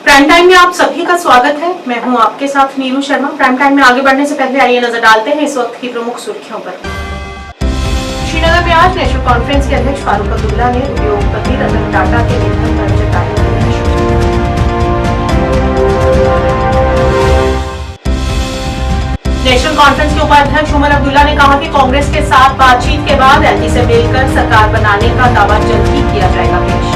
Prime time में आप सभी का स्वागत है। मैं हूं आपके साथ नीरू शर्मा। प्राइम टाइम में आगे बढ़ने से पहले आइए नजर डालते हैं इस वक्त की प्रमुख सुर्खियों पर। श्रीनगर में आज नेशनल कॉन्फ्रेंस के अध्यक्ष फारूक अब्दुल्ला ने उद्योगपति रतन टाटा के निधन पर जताई। नेशनल कॉन्फ्रेंस के उपाध्यक्ष उमर अब्दुल्ला ने कहा कि कांग्रेस के साथ बातचीत के बाद एलजी से मिलकर सरकार बनाने का दावा जल्द ही किया जाएगा पेश।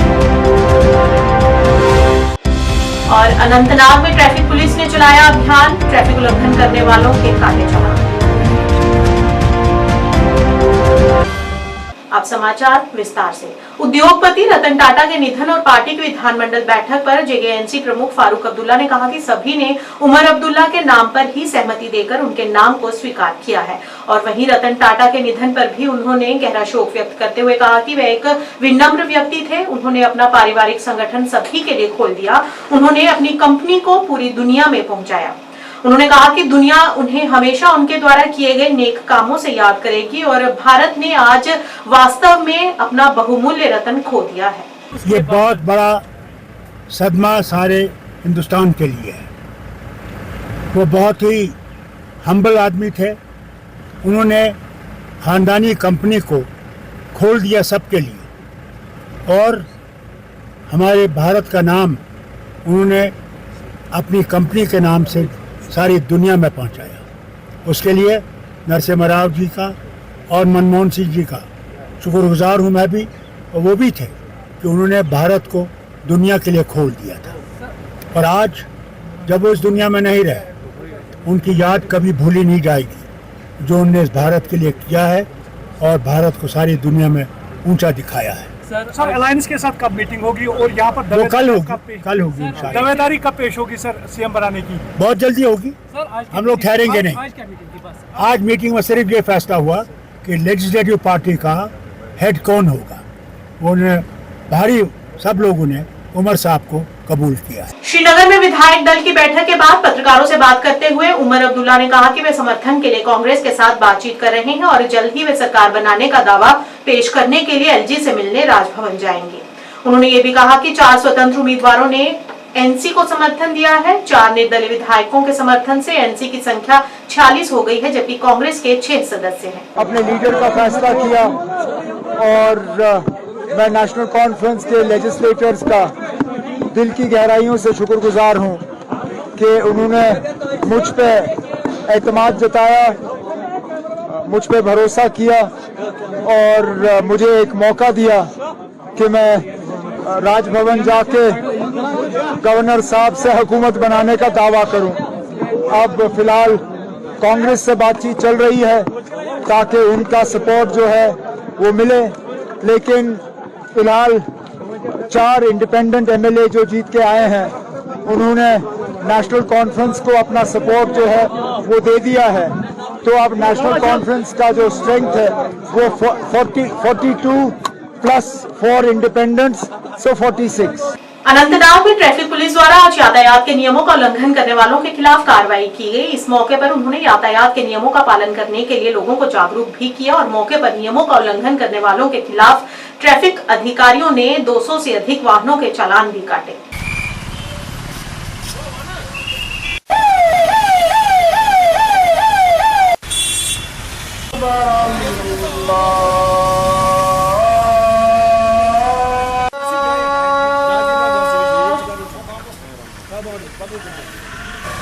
और अनंतनाग में ट्रैफिक पुलिस ने चलाया अभियान, ट्रैफिक उल्लंघन करने वालों के काटे चालान। अब समाचार विस्तार से। उद्योगपति रतन टाटा के निधन और पार्टी की विधानमंडल बैठक पर जेकेएनसी प्रमुख फारूक अब्दुल्ला ने कहा कि सभी ने उमर अब्दुल्ला के नाम पर ही सहमति देकर उनके नाम को स्वीकार किया है। और वहीं रतन टाटा के निधन पर भी उन्होंने गहरा शोक व्यक्त करते हुए कहा कि वे एक विनम्र व्यक्ति थे। उन्होंने अपना पारिवारिक संगठन सभी के लिए खोल दिया। उन्होंने अपनी कंपनी को पूरी दुनिया में पहुंचाया। उन्होंने कहा कि दुनिया उन्हें हमेशा उनके द्वारा किए गए नेक कामों से याद करेगी और भारत ने आज वास्तव में अपना बहुमूल्य रत्न खो दिया है। ये बहुत बड़ा सदमा सारे हिंदुस्तान के लिए है। वो बहुत ही हम्बल आदमी थे। उन्होंने खानदानी कंपनी को खोल दिया सबके लिए और हमारे भारत का नाम उन्होंने अपनी कंपनी के नाम से सारी दुनिया में पहुंचाया। उसके लिए नरसिम्हा राव जी का और मनमोहन सिंह जी का शुक्रगुजार हूं मैं भी, और वो भी थे कि उन्होंने भारत को दुनिया के लिए खोल दिया था। और आज जब वो इस दुनिया में नहीं रहे, उनकी याद कभी भूली नहीं जाएगी जो उन्होंने इस भारत के लिए किया है और भारत को सारी दुनिया में ऊंचा दिखाया है। सर अलायंस के साथ कब मीटिंग होगी और यहाँ पर कल होगी दावेदारी कब पेश होगी सर सीएम बनाने की? बहुत जल्दी होगी। हम लोग ठहरेंगे नहीं। आज मीटिंग में सिर्फ ये फैसला हुआ कि लेजिस्लेटिव पार्टी का हेड कौन होगा। उन्होंने भारी सब लोगों ने उमर साहब को कबूल किया। श्रीनगर में विधायक दल की बैठक के बाद पत्रकारों से बात करते हुए उमर अब्दुल्ला ने कहा कि वे समर्थन के लिए कांग्रेस के साथ बातचीत कर रहे हैं और जल्द ही वे सरकार बनाने का दावा पेश करने के लिए एलजी से मिलने राजभवन जाएंगे। उन्होंने ये भी कहा कि 4 स्वतंत्र उम्मीदवारों ने एनसी को समर्थन दिया है। 4 निर्दलीय विधायकों के समर्थन से एनसी की संख्या 46 हो गई है, जबकि कांग्रेस के 6 सदस्य हैं। अपने लीडर का फैसला किया और मैं नेशनल कॉन्फ्रेंस के लेजिस्लेटर्स का दिल की गहराइयों से शुक्रगुजार हूं कि उन्होंने मुझ पे एतमाद जताया, मुझ पे भरोसा किया और मुझे एक मौका दिया कि मैं राजभवन जाके गवर्नर साहब से हुकूमत बनाने का दावा करूं। अब फिलहाल कांग्रेस से बातचीत चल रही है ताकि उनका सपोर्ट जो है वो मिले, लेकिन फिलहाल 4 इंडिपेंडेंट एमएलए जो जीत के आए हैं उन्होंने नेशनल कॉन्फ्रेंस को अपना सपोर्ट जो है वो दे दिया है। तो अब नेशनल कॉन्फ्रेंस का जो स्ट्रेंथ है वो 42 प्लस 4 इंडिपेंडेंट्स, सो 46। अनंतनाग में ट्रैफिक पुलिस द्वारा आज यातायात के नियमों का उल्लंघन करने वालों के खिलाफ कार्रवाई की गई। इस मौके पर उन्होंने यातायात के नियमों का पालन करने के लिए लोगों को जागरूक भी किया और मौके पर नियमों का उल्लंघन करने वालों के खिलाफ ट्रैफिक अधिकारियों ने 200 से अधिक वाहनों के चालान भी काटे।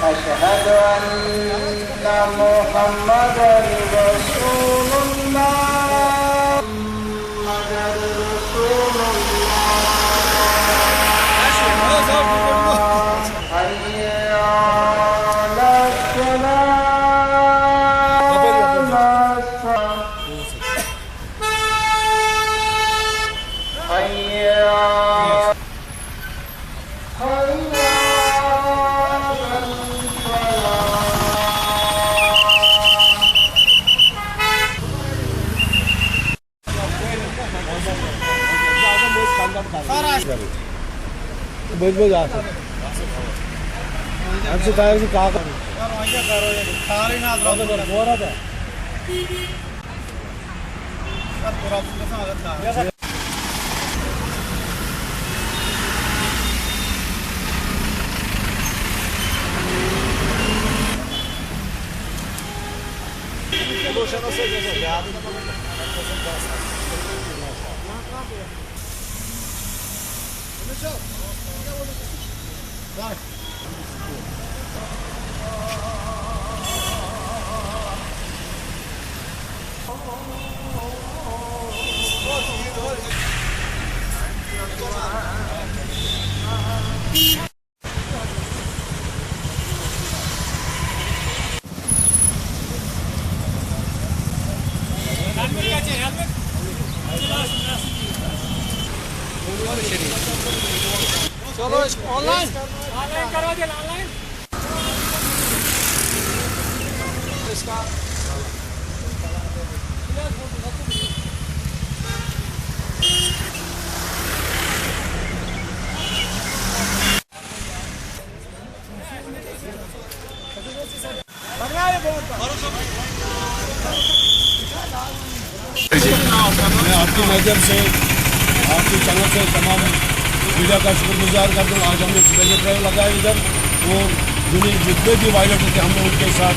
अशहदु अन्ना मुहम्मदन रसूलुल्लाह बोल जा हमसे तार की कहा करो सारे ना हो रहा था। चलो ऑनलाइन करवा दिया ऑनलाइन। इसका मैं आपकी नज़र से आपकी चैनल से तमाम मीडिया का शुक्रगुजार करता हूँ। आज हमने स्पेशल ड्राइव लगाया इधर और जितने भी वायलेटर थे हमने उनके साथ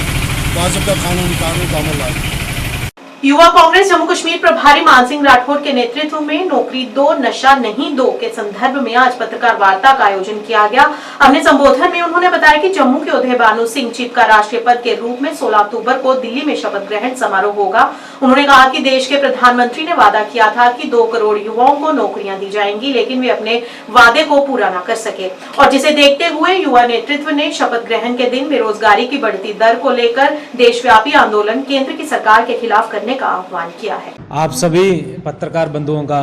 बाज़ाब्ता कानूनी कार्रवाई का अमल लाया। युवा कांग्रेस जम्मू कश्मीर प्रभारी मान सिंह राठौर के नेतृत्व में नौकरी दो नशा नहीं दो के संदर्भ में आज पत्रकार वार्ता का आयोजन किया गया। अपने संबोधन में उन्होंने बताया कि जम्मू के उदय भानु सिंह चिप का राष्ट्रीय पद के रूप में 16 अक्टूबर को दिल्ली में शपथ ग्रहण समारोह होगा। उन्होंने कहा कि देश के प्रधानमंत्री ने वादा किया था कि 2 करोड़ युवाओं को नौकरियां दी जाएंगी, लेकिन वे अपने वादे को पूरा न कर सके और जिसे देखते हुए युवा नेतृत्व ने शपथ ग्रहण के दिन बेरोजगारी की बढ़ती दर को लेकर देशव्यापी आंदोलन केंद्र की सरकार के खिलाफ करने का आह्वान किया है। आप सभी पत्रकार बंधुओं का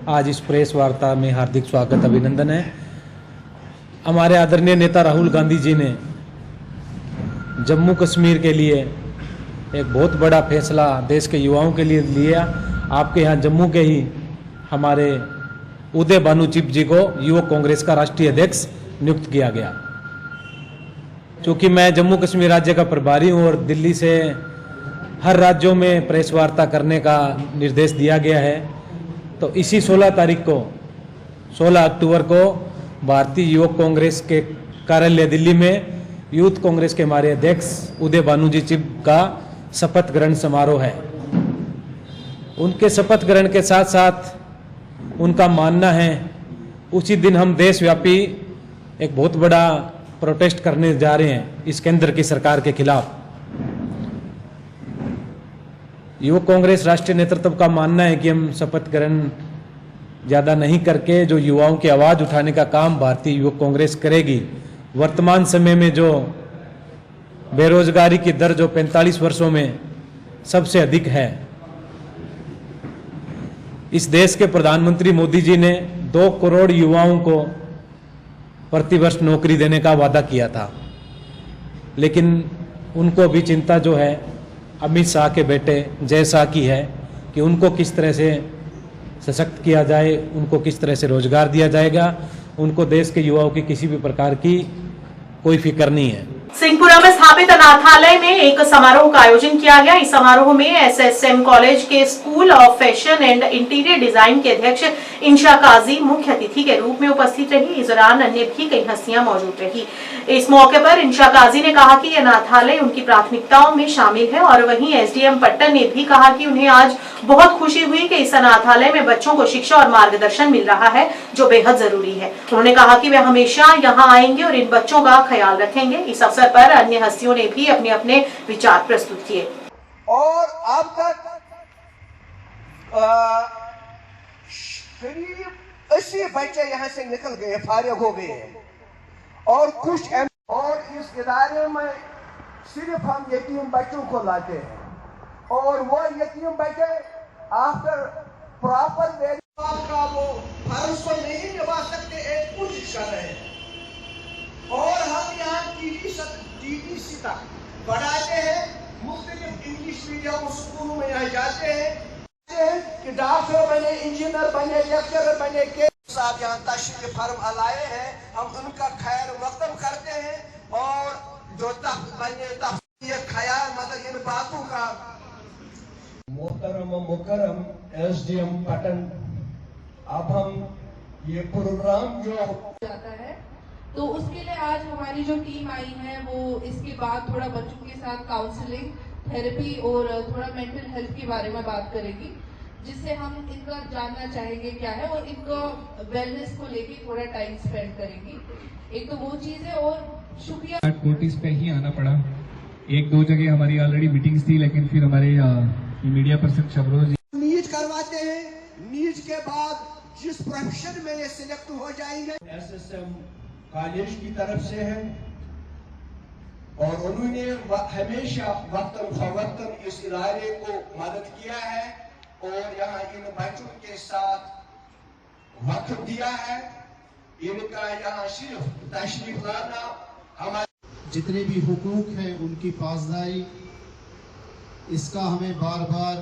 आज इस प्रेस वार्ता में हार्दिक स्वागत अभिनंदन है। हमारे आदरणीय नेता राहुल गांधी जी ने जम्मू कश्मीर के लिए एक बहुत बड़ा फैसला देश के युवाओं के लिए लिया। आपके यहाँ जम्मू के ही हमारे उदय भानु चिप जी को युवक कांग्रेस का राष्ट्रीय अध्यक्ष नियुक्त किया गया। चूँकि मैं जम्मू कश्मीर राज्य का प्रभारी हूँ और दिल्ली से हर राज्यों में प्रेस वार्ता करने का निर्देश दिया गया है, तो इसी 16 अक्टूबर को भारतीय युवक कांग्रेस के कार्यालय दिल्ली में यूथ कांग्रेस के हमारे अध्यक्ष उदय भानु जी चिप का शपथ ग्रहण समारोह है। उनके शपथ ग्रहण के साथ साथ उनका मानना है उसी दिन हम देशव्यापी एक बहुत बड़ा प्रोटेस्ट करने जा रहे हैं इस केंद्र की सरकार के खिलाफ। युवक कांग्रेस राष्ट्रीय नेतृत्व का मानना है कि हम शपथ ग्रहण ज़्यादा नहीं करके जो युवाओं की आवाज़ उठाने का काम भारतीय युवक कांग्रेस करेगी। वर्तमान समय में जो बेरोजगारी की दर जो 45 वर्षों में सबसे अधिक है, इस देश के प्रधानमंत्री मोदी जी ने 2 करोड़ युवाओं को प्रतिवर्ष नौकरी देने का वादा किया था, लेकिन उनको भी चिंता जो है अमित शाह के बेटे जय शाह की है कि उनको किस तरह से सशक्त किया जाए, उनको किस तरह से रोजगार दिया जाएगा। उनको देश के युवाओं की किसी भी प्रकार की कोई फिक्र नहीं है। सिंहपुरा में स्थापित अनाथालय में एक समारोह का आयोजन किया गया। इस समारोह में एसएसएम कॉलेज के school of fashion and interior design के अध्यक्ष इंशा काजी मुख्य अतिथि के रूप में उपस्थित रही। इस दौरान अन्य भी कई हस्तियां मौजूद रही। इस मौके पर इंशा काजी ने कहा कि अनाथालय उनकी प्राथमिकताओं में शामिल है और वहीं एसडीएम पट्टन ने भी कहा कि उन्हें आज बहुत खुशी हुई कि इस अनाथालय में बच्चों को शिक्षा और मार्गदर्शन मिल रहा है, जो बेहद जरूरी है। उन्होंने कहा कि वे हमेशा यहाँ आएंगे और इन बच्चों का ख्याल रखेंगे। इस अवसर पर अन्य हस्तियों ने भी अपने अपने विचार प्रस्तुत किए। और अब तक करीब 80 बच्चे यहाँ से निकल गए, फारिग हो गए और कुछ और इस इदारे में सिर्फ हम यतीम बच्चों को लाते हैं और वो यतीम बच्चे आफ्टर प्रॉपर वेरिफाई का वो फर्ज को नहीं निभा सकते, एक कुछ कर रहे हैं। और हम यहाँ टीटीसी तक बढ़ाते हैं, मुख्तलिफ इंग्लिश मीडियम स्कूलों में यहाँ जाते हैं कि डॉक्टर बने, इंजीनियर बने, लेक्चरर बने। के साहब यहाँ तशरीफ फर्म लाए हैं, हम उनका खैर मकदम करते हैं और जो तक बने तक ये ख्याल मतलब इन बातों का। मोहतरम मुकरम एसडीएम पटन, अब हम ये प्रोग्राम जो जाता है तो उसके लिए आज हमारी जो टीम आई है वो इसके बाद थोड़ा बच्चों के साथ काउंसलिंग थेरेपी और थोड़ा मेंटल हेल्थ के बारे में बात करेगी, जिससे हम इनका जानना चाहेंगे क्या है और इनको वेलनेस को लेके थोड़ा टाइम स्पेंड करेंगी। एक तो वो चीज़ है और शुक्रिया। नोटिस पे ही आना पड़ा। एक दो जगह हमारी ऑलरेडी मीटिंग्स थी, लेकिन फिर हमारे मीडिया पर्सन शबरोज नीट करवाते हैं, नीट के बाद जिस प्रोफेशन में ये सिलेक्ट हो जाएंगे। एसएसएम कॉलेज की तरफ से है और उन्होंने हमेशा वक्तन फवक्तन इस इदारे को मदद किया है और यहाँ इन बच्चों के साथ वक्त दिया है। इनका यहाँ सिर्फ तशरीफ लाना हमारे जितने भी हुकूक हैं उनकी पासदारी, इसका हमें बार बार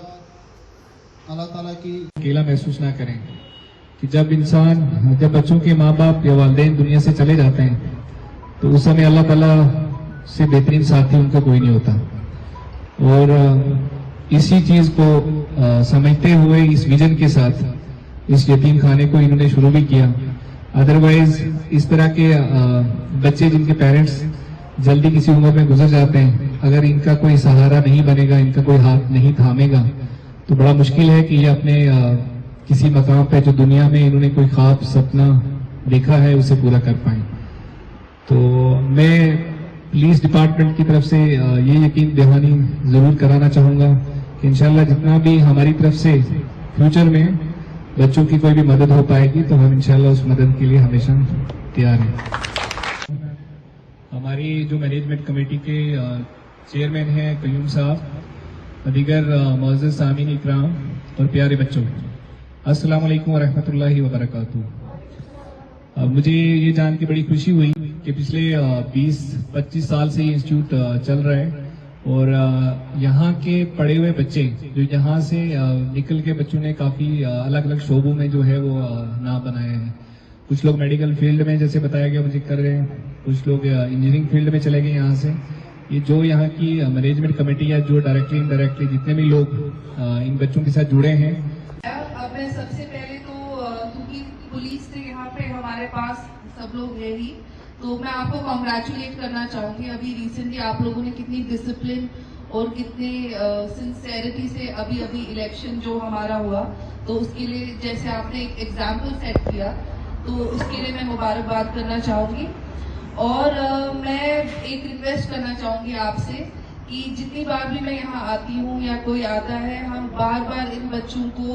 अल्लाह ताला की अकेला महसूस ना करें कि जब बच्चों के माँ बाप या वालिदैन दुनिया से चले जाते हैं तो उस समय अल्लाह ताला से बेहतरीन साथी उनका कोई नहीं होता। और इसी चीज को समझते हुए इस विजन के साथ इस यतीम खाने को इन्होंने शुरू भी किया। अदरवाइज इस तरह के बच्चे जिनके पेरेंट्स जल्दी किसी उम्र में गुजर जाते हैं, अगर इनका कोई सहारा नहीं बनेगा, इनका कोई हाथ नहीं थामेगा, तो बड़ा मुश्किल है कि ये अपने किसी मकाम पे जो दुनिया में इन्होंने कोई ख्वाब सपना देखा है उसे पूरा कर पाए। तो मैं पुलिस डिपार्टमेंट की तरफ से ये यकीन दहानी जरूर कराना चाहूंगा कि इंशाल्लाह जितना भी हमारी तरफ से फ्यूचर में बच्चों की कोई भी मदद हो पाएगी तो हम इंशाल्लाह उस मदद के लिए हमेशा तैयार हैं। हमारी जो मैनेजमेंट कमेटी के चेयरमैन हैं कयूम साहब, दीगर मुअज़्ज़ज़ सामीन इकराम और प्यारे बच्चों, अस्सलाम वालेकुम वरहमतुल्लाहि वबरकातुहू। मुझे ये जान के बड़ी खुशी हुई कि पिछले 20-25 साल से ये इंस्टीट्यूट चल रहा है और यहाँ के पढ़े हुए बच्चे जो यहाँ से निकल के बच्चों ने काफ़ी अलग अलग शोबों में जो है वो नाम बनाए हैं। कुछ लोग मेडिकल फील्ड में जैसे बताया गया मुझे कर रहे हैं, कुछ लोग इंजीनियरिंग फील्ड में चले गए यहाँ से। ये जो यहाँ की मैनेजमेंट कमेटी है, जो डायरेक्टली इनडायरेक्टली जितने भी लोग इन बच्चों के साथ जुड़े हैं। अब मैं सबसे पहले तो क्योंकि पुलिस से यहाँ पे हमारे पास सब लोग है ही, तो मैं आपको कॉन्ग्रेचुलेट करना चाहूँगी। अभी रिसेंटली आप लोगों ने कितनी डिसिप्लिन और कितने सिंसेरिटी से अभी इलेक्शन जो हमारा हुआ, तो उसके लिए जैसे आपने एक एग्जाम्पल सेट किया, तो उसके लिए मैं मुबारकबाद करना चाहूँगी। और मैं एक रिक्वेस्ट करना चाहूँगी आपसे कि जितनी बार भी मैं यहाँ आती हूँ या कोई आता है, हम बार बार इन बच्चों को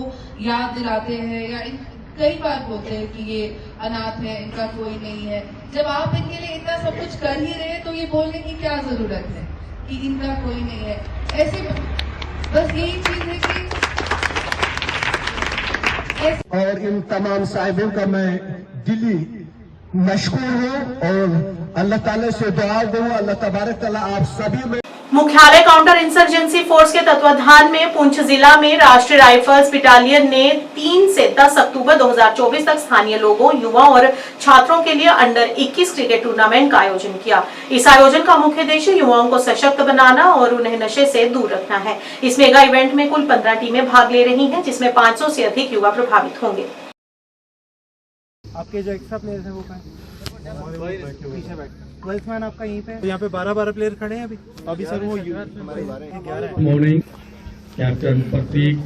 याद दिलाते हैं या कई बार बोलते हैं कि ये अनाथ है, इनका कोई नहीं है। जब आप इनके लिए इतना सब कुछ कर ही रहे हैं तो ये बोलने की क्या जरूरत है कि इनका कोई नहीं है। ऐसे बस यही चीज है कि और इन तमाम साहिबों का मैं दिली मशकूर हूँ और अल्लाह ताला से दुआ दूँ, अल्लाह तबारक ताला आप सभी में। मुख्यालय काउंटर इंसर्जेंसी फोर्स के तत्वाधान में पुंछ जिला में राष्ट्रीय राइफल्स बटालियन ने 3 से 10 अक्टूबर 2024 तक स्थानीय लोगों, युवा और छात्रों के लिए अंडर 21 क्रिकेट टूर्नामेंट का आयोजन किया। इस आयोजन का मुख्य उद्देश्य युवाओं को सशक्त बनाना और उन्हें नशे से दूर रखना है। इस मेगा इवेंट में कुल 15 टीमें भाग ले रही हैं, जिसमें 500 से अधिक युवा प्रभावित होंगे। आपके जो एक्स्ट्रा प्लेयर हैं वो पीछे बैठ 12th मैन आपका यहीं पे, तो यहाँ पे 12 प्लेयर खड़े हैं अभी सर वो 11 मॉर्निंग कैप्टन प्रतीक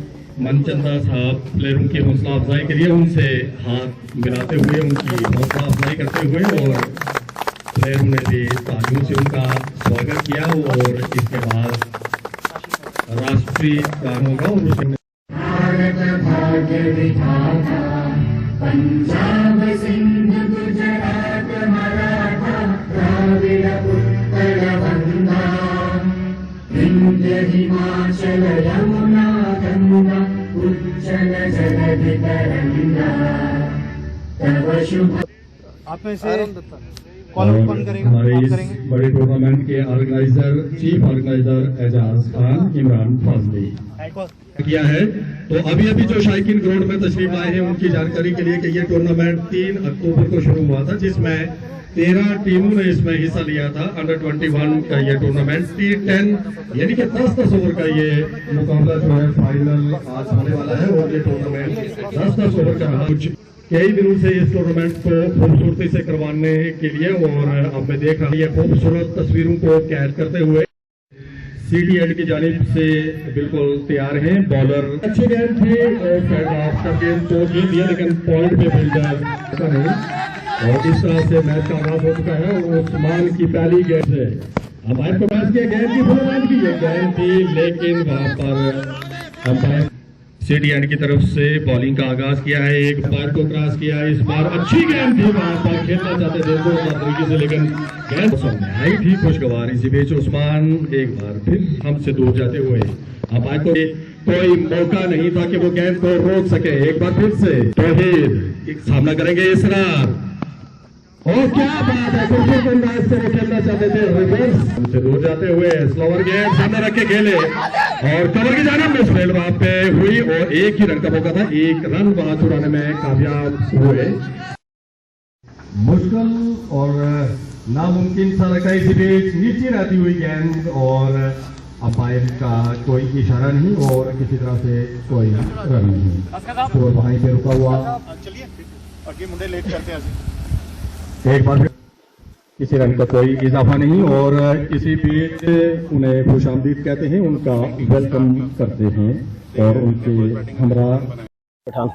मनचंदा साहब प्लेयरों की हौसला अफजाई करिए, उनसे हाथ मिलाते हुए उनकी हौसला अफजाई करते हुए और प्लेयरों ने भी तालियों से उनका स्वागत किया और इसके बाद राष्ट्रीय गान होगा और उसमें पंजाब सिंध गुजरात मराठा द्राविड़ उत्कल गंगा विंध्य हिमाचल यमुना गंगा उज्जल जलधि तरंगा तव शुभ। आप में से कौन करेंगे? हमारे इस बड़े टूर्नामेंट के organiser chief organiser Ejaz Khan Imran Fazli किया है। तो अभी जो शायकीन ग्राउंड में तशरीफ आए हैं उनकी जानकारी के लिए कि ये टूर्नामेंट 3 अक्टूबर को शुरू हुआ था, जिसमें 13 टीमों ने इसमें हिस्सा लिया था। अंडर 21 का ये टूर्नामेंट T10 यानी कि 10 ओवर का ये मुकाबला जो है फाइनल आज होने वाला है और ये टूर्नामेंट 10 ओवर का रहा। कुछ कई दिनों से इस टूर्नामेंट को खूबसूरती से करवाने के लिए और अब मैं देख रहा हूँ ये खूबसूरत तस्वीरों को कैद करते हुए CTN की जानिब से बिल्कुल तैयार हैं। बॉलर अच्छे गेंद थे और गेंद तो ये दिया, लेकिन पॉइंट पे फील्डर ऐसा नहीं। और इस तरह से मैच का आगाज हो चुका है। उस्मान की पहली गेंद है, अंपायर को पास किया, गेंद की फुल गेंद की गेंद थी, लेकिन वहां पर अंपायर CTN की तरफ से बॉलिंग का आगाज किया है। एक बार को क्रॉस किया, इस बार अच्छी गेंद थी, वहां पर खेलना चाहते थे तो तरीके से, लेकिन गेंद सामने आई थी खुशगवार। इसी बीच उस्मान एक बार फिर हमसे दूर जाते हुए, अंपायर को कोई मौका नहीं था कि वो गेंद को रोक सके। एक बार फिर से तौहीद सामना करेंगे इसरार, और क्या बात है, कुछ अंदाज से वो खेलना चाहते थे, रिवर्स हमसे दूर जाते हुए स्लोवर गेंद सामने रख के खेले और कवर की जानिब मिस फील्ड वहां पे हुई और एक ही रन का मौका था, एक रन वहां छुड़ाने में कामयाब हुए। मुश्किल और नामुमकिन सा लगा, इसी बीच नीचे रहती हुई गेंद और अंपायर का कोई इशारा नहीं और किसी तरह से कोई रन नहीं, तो वहीं पे रुका हुआ। एक बार किसी रन का कोई इजाफा नहीं और इसी बीच उन्हें खुशामदीद कहते हैं, उनका वेलकम करते हैं और उनके हमरा पठान।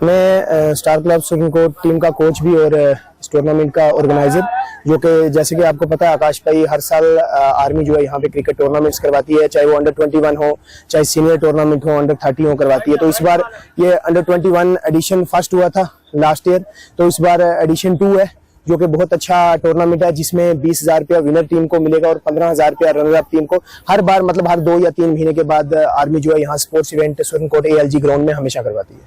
मैं स्टार क्लब सुरनकोट टीम का कोच भी और इस टूर्नामेंट का ऑर्गेनाइजर, जो कि जैसे कि आपको पता है आकाश भाई हर साल आर्मी जो है यहाँ पे क्रिकेट टूर्नामेंट्स करवाती है, चाहे वो अंडर 21 हो, चाहे सीनियर टूर्नामेंट हो, अंडर 30 हो, करवाती है। तो इस बार ये अंडर 21 एडिशन फर्स्ट हुआ था लास्ट ईयर, तो इस बार एडिशन 2 है, जो कि बहुत अच्छा टूर्नामेंट है, जिसमें 20,000 रुपया विनर टीम को मिलेगा और 15,000 रुपया रनर अप टीम को। हर बार मतलब हर 2 या 3 महीने के बाद आर्मी जो है यहाँ sports event Surankote ALG ground में हमेशा करवाती है।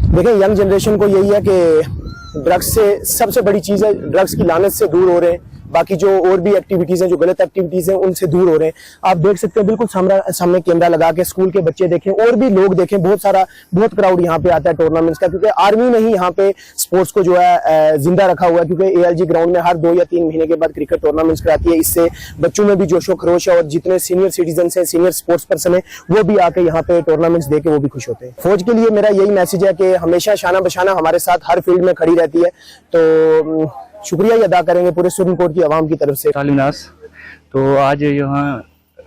देखिए, यंग जनरेशन को यही है कि ड्रग्स से सबसे बड़ी चीज है, ड्रग्स की लानत से दूर हो रहे हैं, बाकी जो और भी एक्टिविटीज हैं, जो गलत एक्टिविटीज हैं, उनसे दूर हो रहे हैं। आप देख सकते हैं बिल्कुल सामने कैमरा लगा के स्कूल के बच्चे देखें और भी लोग देखें, बहुत क्राउड यहाँ पे आता है टूर्नामेंट्स का, क्योंकि आर्मी ने ही यहाँ पे स्पोर्ट्स को जो है जिंदा रखा हुआ है, क्योंकि ALG ग्राउंड में हर 2 या 3 महीने के बाद क्रिकेट टूर्नामेंट्स कराती है। इससे बच्चों में भी जोशो खरोश है और जितने सीनियर सिटीजन है, सीनियर स्पोर्ट्स पर्सन है, वो भी आके यहाँ पे टूर्नामेंट्स देके वो भी खुश होते हैं। फौज के लिए मेरा यही मैसेज है कि हमेशा शाना बशाना हमारे साथ हर फील्ड में खड़ी रहती है, तो शुक्रिया अदा करेंगे पूरे सुरनकोट की आवाम की तरफ से। तो आज यहाँ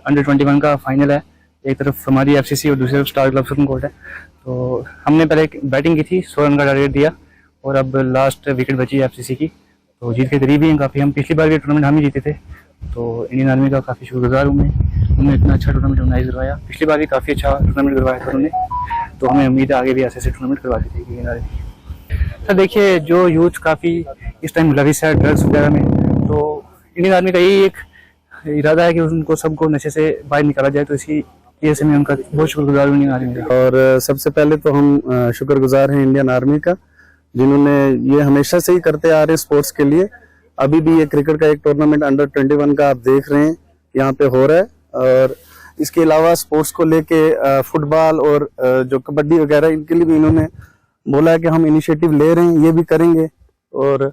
अंडर 21 का फाइनल है, एक तरफ हमारी FCC और दूसरी तरफ स्टार क्लब सुरनकोट है। तो हमने पहले बैटिंग की थी, 100 रन का टारगेट दिया और अब लास्ट विकेट बची है FCC की, तो जीत के करीब ही हैं काफ़ी। हम पिछली बार भी टूर्नामेंट हम ही जीते थे, तो इंडियन आर्मी का काफ़ी शुक्रगुजार हूँ मैं, उन्होंने इतना अच्छा टूर्नामेंट ऑर्गेनाइज करवाया। पिछली बार भी काफ़ी अच्छा टूर्नामेंट करवाया था उन्होंने, तो हमें उम्मीद है आगे भी ऐसे टूर्नामेंट करवाती थी इंडियन आर्मी। सर देखिए, जो यूथ काफ़ी इस टाइम मुलविस है ड्रग्स वगैरह में, तो इंडियन आर्मी का यही एक इरादा है कि उनको सबको नशे से बाहर निकाला जाए, तो इसी ये से मैं उनका बहुत शुक्रगुजार हूँ इंडियन आर्मी का। और सबसे पहले तो हम शुक्रगुजार हैं इंडियन आर्मी का, जिन्होंने ये हमेशा से ही करते आ रहे हैं स्पोर्ट्स के लिए। अभी भी ये क्रिकेट का एक टूर्नामेंट अंडर 21 का आप देख रहे हैं यहाँ पे हो रहा है, और इसके अलावा स्पोर्ट्स को लेके फुटबॉल और जो कबड्डी वगैरह, इनके लिए भी इन्होंने बोला है कि हम इनिशिएटिव ले रहे हैं, ये भी करेंगे। और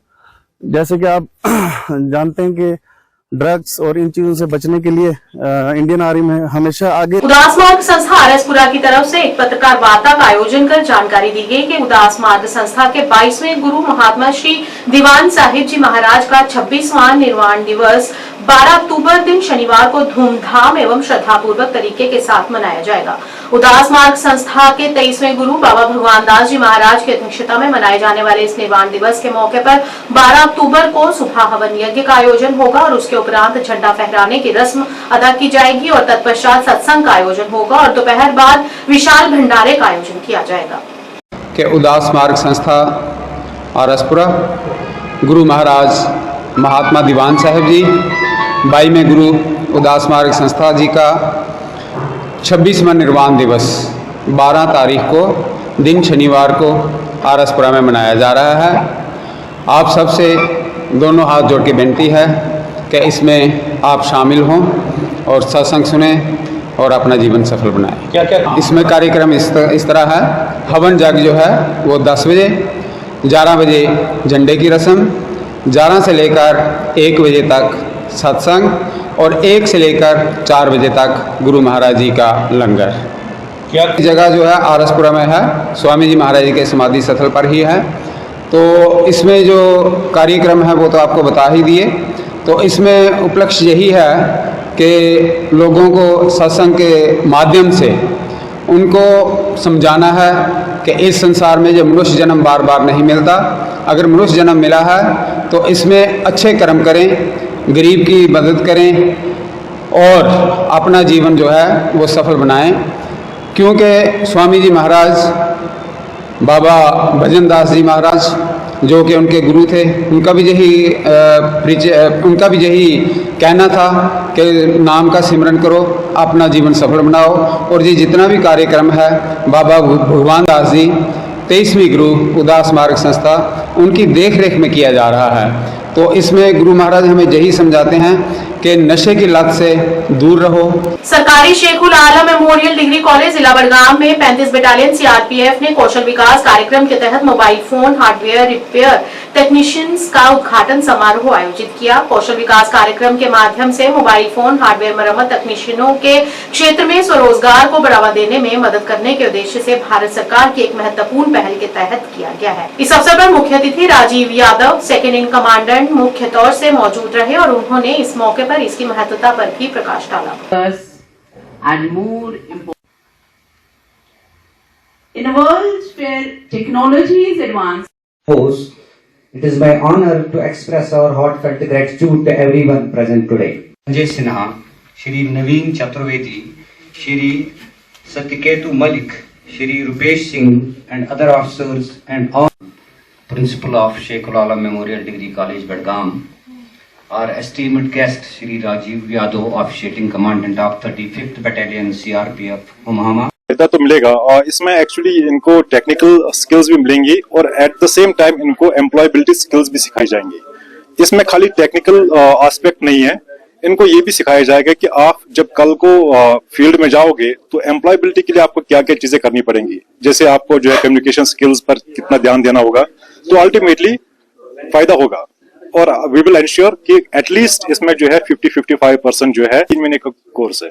जैसे कि आप जानते हैं कि ड्रग्स और इन चीजों से बचने के लिए इंडियन आर्मी में हमेशा आगे। उदास मार्ग संस्था RSपुरा की तरफ से एक पत्रकार वार्ता का आयोजन कर जानकारी दी गई कि उदास मार्ग संस्था के 22वें गुरु महात्मा श्री दीवान साहिब जी महाराज का 26वां निर्वाण दिवस 12 अक्टूबर दिन शनिवार को धूमधाम एवं श्रद्धापूर्वक तरीके के साथ मनाया जाएगा। उदास मार्ग संस्था के 23वें गुरु बाबा भगवान दास जी महाराज की अध्यक्षता में मनाए जाने वाले इस निर्वाण दिवस के मौके पर 12 अक्टूबर को सुबह हवन यज्ञ का आयोजन होगा और उसके उपरांत झंडा फहराने की रस्म अदा की जाएगी और तत्पश्चात सत्संग का आयोजन होगा और दोपहर बाद विशाल भंडारे का आयोजन किया जाएगा। के उदास मार्ग संस्था RSपुरा गुरु महाराज महात्मा दीवान साहिब जी 22वें गुरु उदास मार्ग संस्था जी का 26वां निर्वाण दिवस 12 तारीख को दिन शनिवार को RSपुरा में मनाया जा रहा है। आप सबसे दोनों हाथ जोड़ के विनती है कि इसमें आप शामिल हों और सत्संग सुने और अपना जीवन सफल बनाएं। क्या इसमें कार्यक्रम इस तरह है। हवन यज्ञ जो है वो 10 बजे, 11 बजे झंडे की रस्म, 11 से लेकर 1 बजे तक सत्संग और 1 से लेकर 4 बजे तक गुरु महाराज जी का लंगर। क्या जगह जो है RSपुरा में है, स्वामी जी महाराज जी के समाधि स्थल पर ही है। तो इसमें जो कार्यक्रम है वो तो आपको बता ही दिए। तो इसमें उपलक्ष्य यही है कि लोगों को सत्संग के माध्यम से उनको समझाना है कि इस संसार में जो मनुष्य जन्म बार बार नहीं मिलता, अगर मनुष्य जन्म मिला है तो इसमें अच्छे कर्म करें, गरीब की मदद करें और अपना जीवन जो है वो सफल बनाएं। क्योंकि स्वामी जी महाराज, बाबा भजन दास जी महाराज जो कि उनके गुरु थे, उनका भी यही कहना था कि नाम का सिमरन करो, अपना जीवन सफल बनाओ। और ये जितना भी कार्यक्रम है बाबा भगवान दास जी 23वीं गुरु उदास मार्ग संस्था उनकी देख रेख में किया जा रहा है। तो इसमें गुरु महाराज हमें यही समझाते हैं कि नशे की लत से दूर रहो। सरकारी शेखुल आलम मेमोरियल डिग्री कॉलेज जिला बड़गाम में 35 बटालियन सीआरपीएफ ने कौशल विकास कार्यक्रम के तहत mobile phone hardware repair technicians का उद्घाटन समारोह आयोजित किया। कौशल विकास कार्यक्रम के माध्यम से मोबाइल फोन हार्डवेयर मरम्मत तकनीशियनों के क्षेत्र में स्वरोजगार को बढ़ावा देने में मदद करने के उद्देश्य से भारत सरकार की एक महत्वपूर्ण पहल के तहत किया गया है। इस अवसर पर मुख्य अतिथि Rajiv Yadav second in commandant मुख्य तौर से मौजूद रहे और उन्होंने इस मौके पर इसकी महत्वता पर भी प्रकाश डाला। And more important. In a world where technology is advanced, it is my honor to express our heartfelt gratitude to everyone present today. Sanjay Sinha, Shri Naveen Chaturvedi, Shri Satyaketu Malik, Shri Rupesh Singh and other officers and all principal of Sheikhul Alam Memorial Degree College Badgam, our esteemed guest Shri Rajiv Yadav, officiating commandant of 35th Battalion CRPF Humhama। फायदा तो मिलेगा और इसमें actually इनको technical skills भी मिलेंगी और at the same time इनको एम्प्लॉयबिलिटी स्किल्स भी सिखाई जाएंगी। इसमें खाली टेक्निकल एस्पेक्ट नहीं है, इनको ये भी सिखाया जाएगा कि आप जब कल को फील्ड में जाओगे तो एम्प्लॉयबिलिटी के लिए आपको क्या क्या चीजें करनी पड़ेंगी, जैसे आपको जो है कम्युनिकेशन स्किल्स पर कितना ध्यान देना होगा, तो अल्टीमेटली फायदा होगा। और वी विल एंश्योर कि एटलीस्ट इसमें जो है 50-55% जो है 3 महीने का कोर्स है।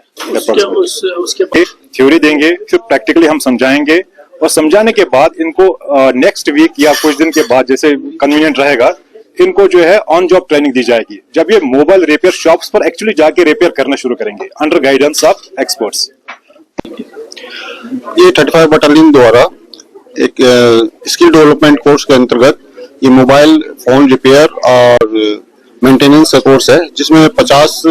उसके थ्योरी देंगे, फिर प्रैक्टिकली हम समझाएंगे और समझाने के बाद इनको नेक्स्ट वीक या कुछ दिन के बाद जैसे कन्वीनियंट रहेगा इनको जो है ऑन जॉब ट्रेनिंग दी जाएगी, जब ये मोबाइल रिपेयर शॉप्स पर एक्चुअली जाके रिपेयर करना शुरू करेंगे अंडर गाइडेंस ऑफ एक्सपर्ट्स। ये 35 बटालियन द्वारा एक स्किल डेवलपमेंट कोर्स के अंतर्गत ये मोबाइल फोन रिपेयर और मेंटेनेंस का कोर्स है, जिसमें 50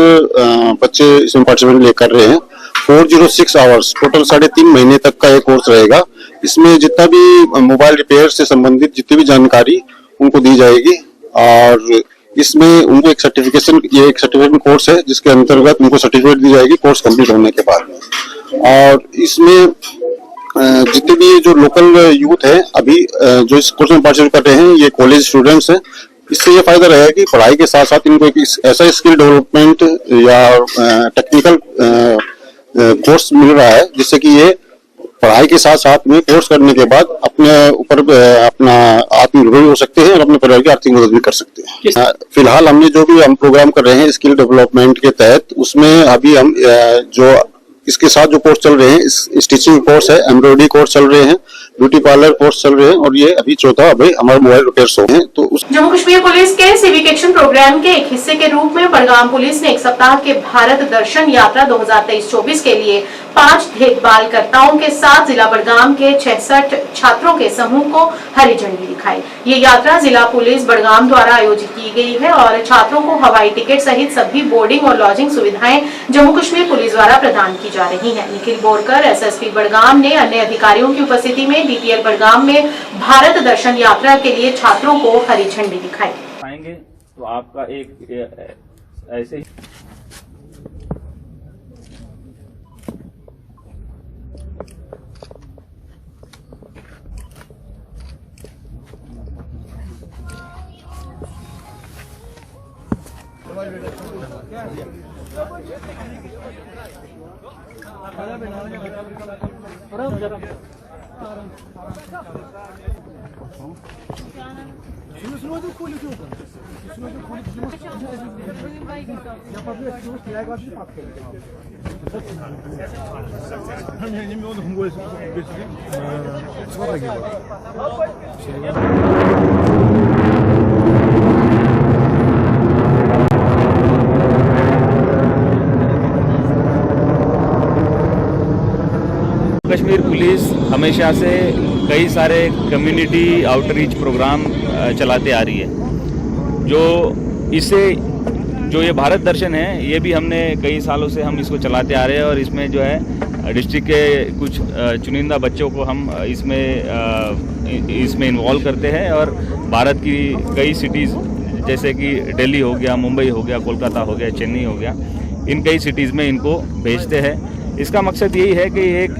बच्चे इसमें पार्टिसिपेट कर रहे हैं। 406 आवर्स टोटल 3.5 महीने तक का ये कोर्स रहेगा। इसमें जितना भी मोबाइल रिपेयर से संबंधित जितनी भी जानकारी उनको दी जाएगी और इसमें उनको एक सर्टिफिकेशन कोर्स है जिसके अंतर्गत उनको सर्टिफिकेट दी जाएगी कोर्स कंप्लीट होने के बाद। और इसमें जितने भी जो लोकल यूथ है अभी जो इस कोर्स में पार्टिसिपेट कर रहे हैं ये कॉलेज स्टूडेंट्स हैं। इससे ये फायदा रहेगा कि पढ़ाई के साथ साथ इनको एक ऐसा स्किल डेवलपमेंट या टेक्निकल कोर्स मिल रहा है जिससे कि ये पढ़ाई के साथ साथ में कोर्स करने के बाद अपने ऊपर अपना आत्मनिर्भर हो सकते हैं और अपने परिवार की आर्थिक मदद भी कर सकते हैं। फिलहाल हमने जो भी हम प्रोग्राम कर रहे हैं स्किल डेवलपमेंट के तहत, उसमें अभी हम जो इसके साथ जो कोर्स चल रहे हैं स्टिचिंग कोर्स है, एम्ब्रॉयडरी कोर्स चल रहे हैं, ब्यूटी पार्लर कोर्स चल रहे हैं और ये अभी चौथा अभी हमारे मोबाइल रिपेयर्स हो हैं। तो जम्मू कश्मीर पुलिस के सिविक एक्शन प्रोग्राम के एक हिस्से के रूप में बड़गाम पुलिस ने एक सप्ताह के भारत दर्शन यात्रा 2023-24 के लिए 5 देखभालकर्ताओं के साथ जिला बड़गाम के 66 छात्रों के समूह को हरी झंडी दिखाई। ये यात्रा जिला पुलिस बड़गाम द्वारा आयोजित की गई है और छात्रों को हवाई टिकट सहित सभी बोर्डिंग और लॉजिंग सुविधाएं जम्मू कश्मीर पुलिस द्वारा प्रदान की जा रही है। निखिल बोरकर एसएसपी बड़गाम ने अन्य अधिकारियों की उपस्थिति में डीटीएल बड़गाम में भारत दर्शन यात्रा के लिए छात्रों को हरी झंडी दिखाई। आएंगे तो आपका एक ऐसे ही हमेशा से कई सारे कम्युनिटी आउटरीच प्रोग्राम चलाते आ रही है। जो इससे जो ये भारत दर्शन है, ये भी हमने कई सालों से हम इसको चलाते आ रहे हैं और इसमें जो है डिस्ट्रिक्ट के कुछ चुनिंदा बच्चों को हम इसमें इन्वॉल्व करते हैं और भारत की कई सिटीज़ जैसे कि दिल्ली हो गया, मुंबई हो गया, कोलकाता हो गया, चेन्नई हो गया, इन कई सिटीज़ में इनको भेजते हैं। इसका मकसद यही है कि एक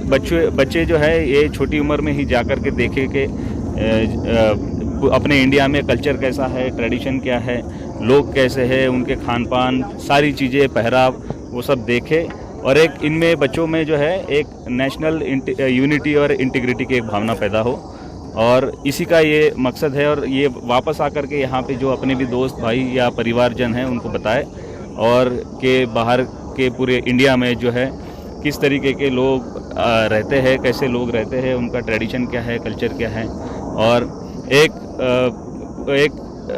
बच्चे जो है ये छोटी उम्र में ही जाकर के देखे कि अपने इंडिया में कल्चर कैसा है, ट्रेडिशन क्या है, लोग कैसे हैं, उनके खान पान, सारी चीज़ें, पहराव, वो सब देखे और एक इनमें बच्चों में जो है एक नेशनल यूनिटी और इंटीग्रिटी की एक भावना पैदा हो और इसी का ये मकसद है। और ये वापस आकर के यहाँ पे जो अपने भी दोस्त भाई या परिवारजन हैं उनको बताए और के बाहर के पूरे इंडिया में जो है किस तरीके के लोग रहते हैं, कैसे लोग रहते हैं, उनका ट्रेडिशन क्या है, कल्चर क्या है और एक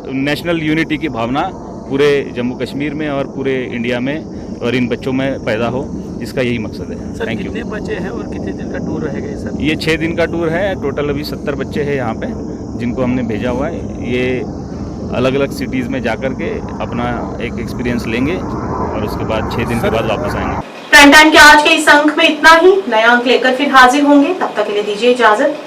नेशनल यूनिटी की भावना पूरे जम्मू कश्मीर में और पूरे इंडिया में और इन बच्चों में पैदा हो, इसका यही मकसद है। Thank you. कितने बच्चे हैं और कितने दिन का टूर रहेगा सर? ये 6 दिन का टूर है। टोटल अभी 70 बच्चे हैं यहाँ पे जिनको हमने भेजा हुआ है। ये अलग अलग सिटीज़ में जाकर के अपना एक एक्सपीरियंस लेंगे और उसके बाद 6 दिन के बाद वापस आएंगे। प्राइम टाइम के आज के इस अंक में इतना ही। नया अंक लेकर फिर हाजिर होंगे, तब तक के लिए दीजिए इजाजत।